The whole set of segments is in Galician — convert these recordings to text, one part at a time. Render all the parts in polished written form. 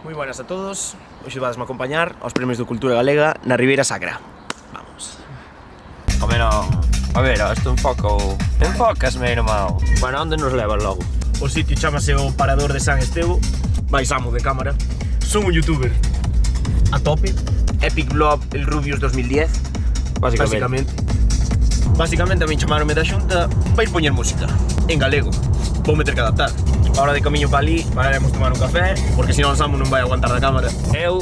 Moi buenas a todos. Hoxe vadesme acompañar aos Premios de Cultura Galega na Ribeira Sacra. Vamos. Home non. A ver, isto enfocasme, irmão. Bueno, onde nos levas logo? O sitio chamase o Parador de San Estevo. Baixamos de cámara. Son un youtuber a tope. Epic Vlog El Rubius 2010. Basicamente a min chamaronme da xunta para ir poñer música en galego. Vou meter que adaptar. Ahora de camiño para ali, pararemos tomar un café, porque se non o Samu non vai aguantar da cámara. Eu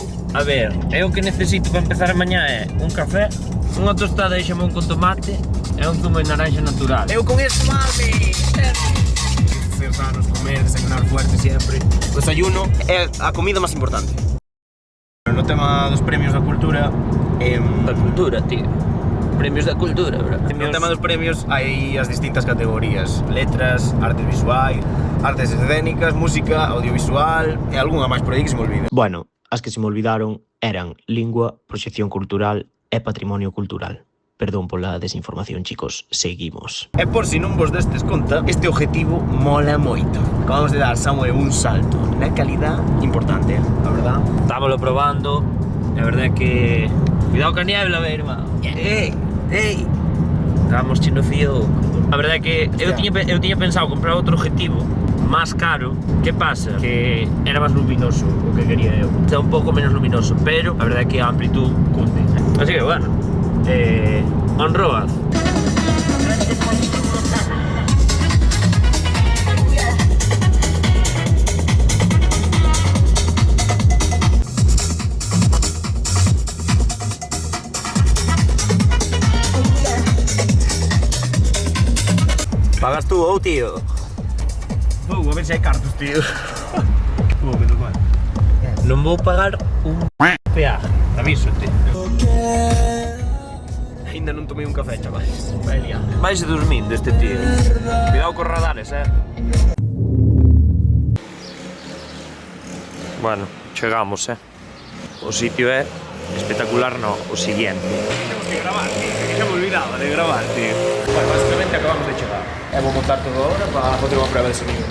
que necesito para empezar a mañá é un café, unha tostada de xamón con tomate e un zumo de naranja natural. Eu con eso, mami! Ser sanos, comer, desayunar fuerte sempre. O desayuno é a comida máis importante. No tema dos premios da cultura... Da cultura, tío. Premios da cultura, bro. No tema dos premios hai as distintas categorías: letras, artes visuais, artes escénicas, música, audiovisual e algunha máis por aí que se me olvida. Bueno, as que se me olvidaron eran lingua, proxección cultural e patrimonio cultural. Perdón pola desinformación, chicos, seguimos. E por si non vos destes conta, este objetivo mola moito. Acabamos de dar, Samuel, un salto na calidad importante, a verdad. Estámoslo probando, e a verdade é que... Cuidado ca niebla, ve, irmão. Ei! Estábamos chino fío. A verdade é que eu tiña pensado comprar outro objetivo máis caro. Que pasa? Que era máis luminoso o que quería eu. Está un pouco menos luminoso, pero a verdade é que a amplitud cunde. Así que, bueno, honroaz. Pagas tú ou, tío? Vou a ver se hai cartos, tío. Vou que tocar. Non vou pagar un peaje, avísote. Ainda non tomei un café, chavales. Vai liar. Vaise dormindo este tío. Cuidado cos radares, Bueno, chegamos, O sitio é espectacular, no, o siguiente. Temos que gravar, tío. Que xa me olvidaba de gravar, tío. Bueno, básicamente acabamos de chegar. E vou montar todo agora para facer unha prueba de sonido.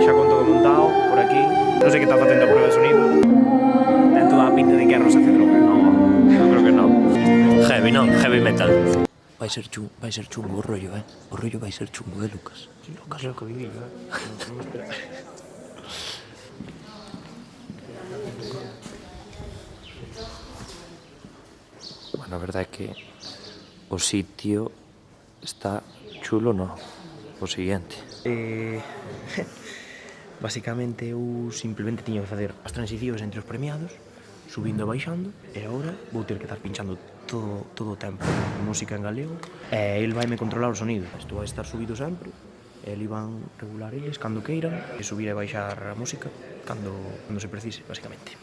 Xa con todo montado, por aquí. Non sei que está facendo a prueba de sonido. Ten toda a pinta de que é Rosa Cedrón. No, eu creo que non. Heavy, non? Heavy metal. Vai ser chungo o rollo, O rollo vai ser chungo, Lucas? Lucas é o que viví, Bueno, a verdade é que o sitio está chulo, no? O siguiente. Basicamente eu simplemente tiña que facer as transicións entre os premiados, subindo e baixando, e agora vou ter que estar pinchando todo o tempo música en galego, e el vaime controlar o sonido. Isto vai estar subido sempre, e el iban regular eles cando queiran, e subir e baixar a música cando se precise, basicamente.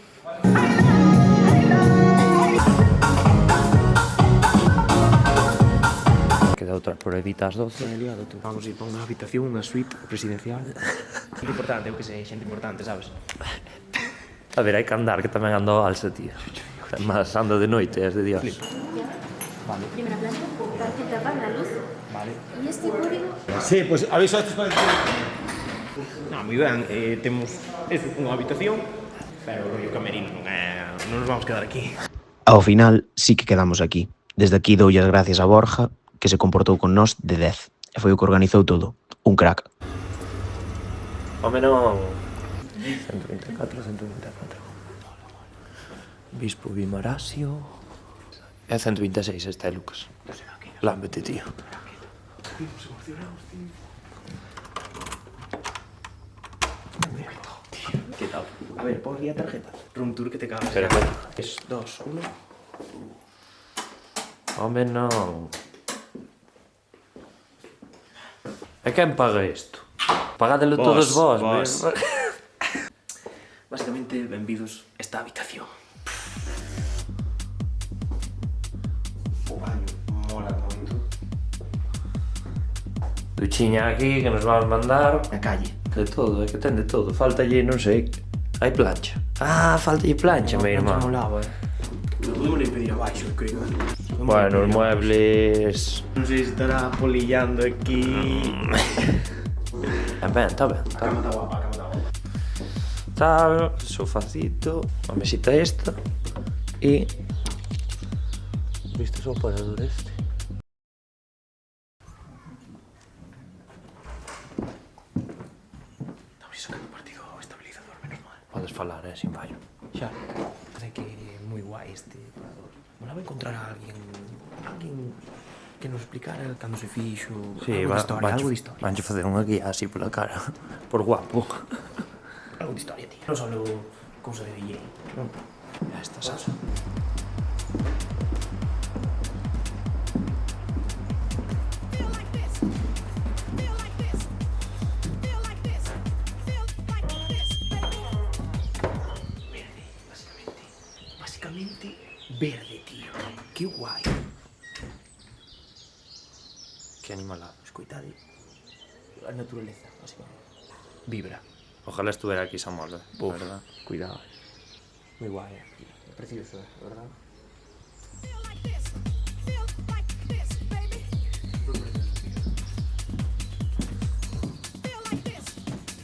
Queda outra pruebita ás 12. Vamos ir para unha habitación, unha suite presidencial. Xente importante, eu que sei, xente importante, sabes? A ver, hai que andar, que tamén ando a alza, tío. Mas ando de noite, es de día. Vale. Primera planta, tarjeta para la luz. Vale. Y este código. Sí, pues aviso a estos para decir. No, moi ben, temos unha habitación, pero o camerino non nos vamos quedar aquí. Ao final, sí que quedamos aquí. Desde aquí doulle as gracias a Borja, que se comportou con nós de 10. E foi o que organizou todo. Un crack. Home, non... 124. Bispo Bimarasio... É 126 este, Lucas. Lámbete, tío. Que tal? A ver, pon aquí a tarjeta. Room tour que te cagas. Espera. 3, 2, 1... Home, non... E quen paga isto? Pagadelo todos vos, Básicamente, benvidos a esta habitación. O baño mola moito. Duchiña aquí, que nos vamos mandar. Na calle. De todo, é que ten de todo. Faltalle, non sei, Hai plancha? Ah, falta plancha, meu irmán. molaba, podemos ir pedir abaixo, creo. Bueno, os muebles... Non sei se estará polillando aquí. Ben, está ben. A cama está guapa, a cama está guapa. Tal, sofacito, a mesita esta e... ¿Viste o aparador este? Estamos sacando partido ao estabilizador, menos mal. Podes falar, sin fallo. Xa, parece que é moi guai este parador. Molaba encontrar a alguén que nos explicara cando se fixo, algo de historia. Vancho facer unha guía así pola cara, por guapo. Algo de historia, tío. Non só cousa de DJ, non? Ya está, sabes? Básicamente, verde, tío. Que guai. Que animalado. Escoitade a naturaleza, básicamente. Vibra. Ojalá estuviera aquí Samuel, verdad? Cuidado. Moi guai, precioso, verdad?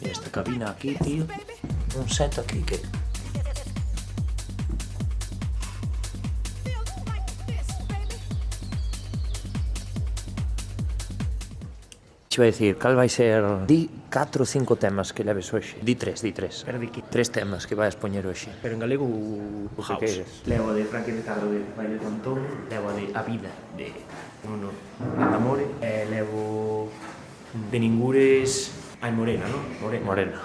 E esta cabina aquí, tío. Un set aquí que... Te vai dicir, cal vai ser... Di 4 ou 5 temas que leves hoxe. Di 3. Pero de que? 3 temas que vais poñer hoxe. Pero en galego o que house. queires. Levo de Frankie de Carro de Baile de Cantón, levo de A Vida de Nuno Landamore, e levo de Ningures Ai Morena, non? Morena,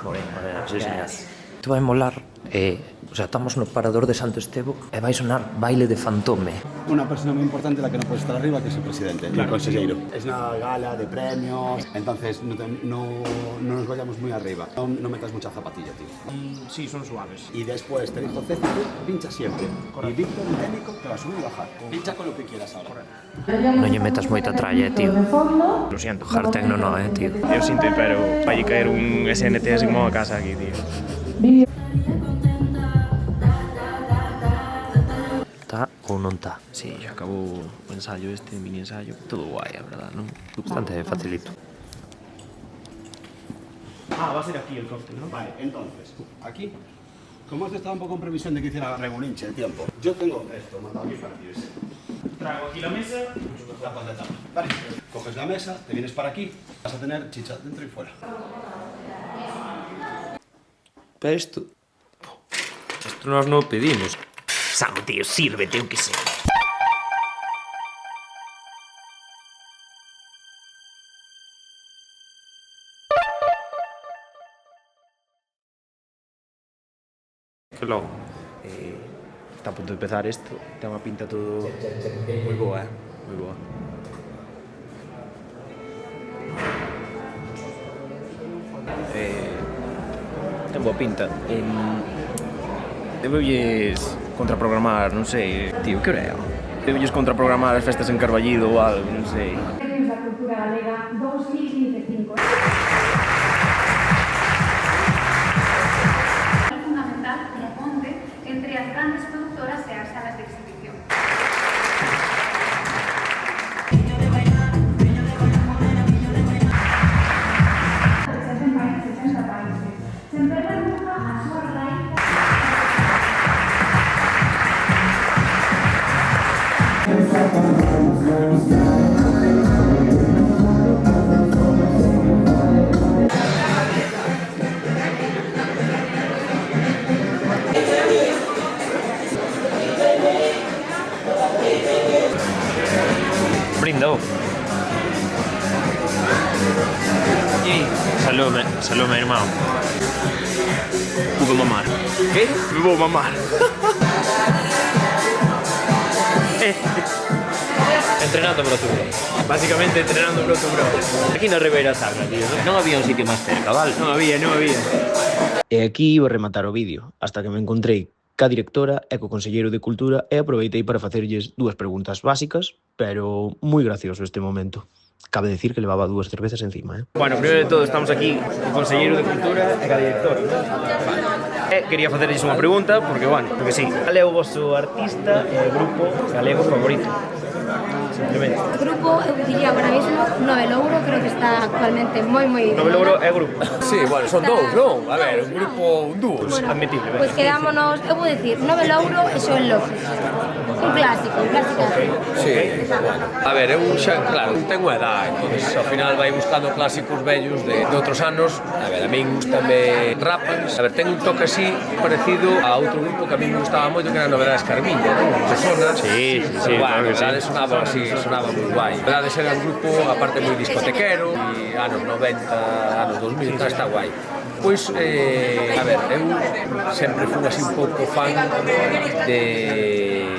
sí, señor. Yes. Te vai molar, o sea, estamos no parador de Santo Estevo e vai sonar Baile de Fantome. Una persona muy importante la que no puede estar arriba, que es el presidente, el consejero. Es una gala de premios, entonces no nos vayamos muy arriba. No metas mucha zapatilla, tío. Sí, son suaves. Y después te dijo Ceci, pincha siempre. Y Víctor, el técnico, te va a subir y bajar. Pincha con lo que quieras ahora. Non lle metas moita tralla, tío. Lo siento. Hard techno no, tío. Eu sinto, pero vai caer un SNT así como a casa aquí, tío. Tá ou non tá? Sí, xa acabou o ensayo este, mini ensayo. Todo guai, a verdad, non? Bastante facilito. Ah, va a ser aquí el cóctel, ¿no? Vale, entonces, aquí, como esto estaba un poco en previsión de que hiciera regulinche el tiempo, yo tengo esto mandado aquí para ti. Traigo aquí la mesa. La patata. Vale, coges la mesa, te vienes para aquí, vas a tener chicha dentro y fuera. Pero isto nós non o pedimos. Samu, tío, sírvete, o que sea. Que logo? Está a punto de empezar isto. Ten unha pinta todo moi boa, moi boa. Ten boa pinta. Debeuilles contraprogramar, non sei, tío, que hora é? Debeuilles contraprogramar as festas en Carballido ou algo, non sei. Premios da Cultura Galega 2025. É fundamental como ponte entre as grandes productoras e as salas de exhibición. Sempre renueva a súa raíz. Brinda, Salud, irmão. Vou mamar. Que? Vou mamar. Entrenando para tu bro. Básicamente entrenando pro tu bro. Aquí na Ribeira Sacra, tío. Non había un sitio máis cerca, vale? Non había. E aquí iba a rematar o vídeo, hasta que me encontrei ca directora e co conselleiro de Cultura e aproveitei para facerlles dúas preguntas básicas, pero moi gracioso este momento. Cabe decir que levaba 2 cervezas encima, Bueno, primeiro de todo estamos aquí o Conselleiro de Cultura e ca director, non? Vale. Quería facerlles unha pregunta, porque, porque sí. Cal é o vosso artista e grupo galego favorito? Simplemente. O grupo, eu diría agora mismo, Nove Louro, creo que está actualmente moi de Nove moda. Louro é grupo. Sí, bueno, son dous, non? A ver, un grupo, un dúo. Admitible, Pois quedámonos, eu vou decir, Nove Louro e Xoel López. Un clásico. Sí, bueno. A ver, eu xa, claro, tengo edad, entonces ao final vai buscando clásicos vellos de outros anos. A ver, a min gustame Rapans. A ver, ten un toque así parecido a outro grupo que a mí me gustaba moito, que era Novedades Carmiña, non? Persona. Sí, Bueno, claro que verdade, sonaba así, sonaba moi guai. Verdade, era un grupo, aparte, moi discotequero, e anos 90, anos 2000, está guai. Pois, a ver, eu sempre fui así un pouco fan de...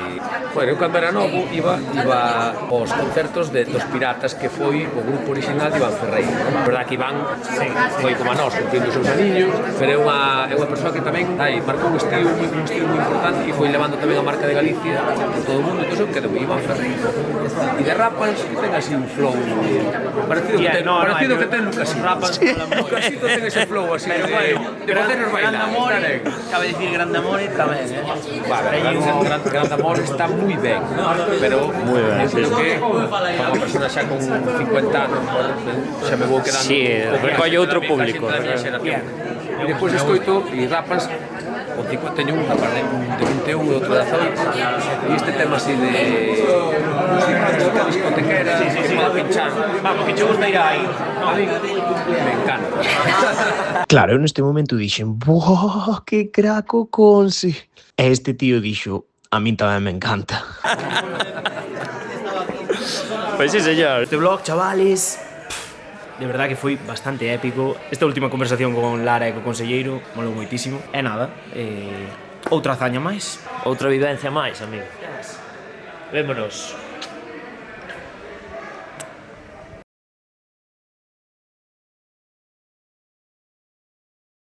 Bueno, eu cando era novo iba aos concertos dos Piratas, que foi o grupo original de Iván Ferreiro. A verdade que Iván foi como a nós, cumprindo os seus aniños, pero é unha persoa que tamén marcou un estilo moi importante e foi levando tamén a marca de Galicia por todo o mundo. Entón eu quedo Iván Ferreiro. E de Rapans, que ten así un flow parecido que ten Lucasito. Lucasito ten ese flow así de facernos bailar. Cabe dicir Grande Amore tamén, Grande Amor está moi ben, pero eu creo que como persona xa con 50 anos xa me vou quedando recolle outro público. E depois escoito e Rapans con 51, de 21 e outro de 18, e este tema así de música discotequera que poda pinchar, Vamos, que che gusta ir aí. a mí me encanta. Claro, eu neste momento dixen, buah, que craco Consi. E este tío dixo, a min tamén me encanta. Pois sí, señor. Este vlog, chavales, de verdad que foi bastante épico. Esta última conversación con Lara e co conselleiro molou moitísimo. E nada, outra hazaña máis. Outra vivencia máis, amigo. Vémonos.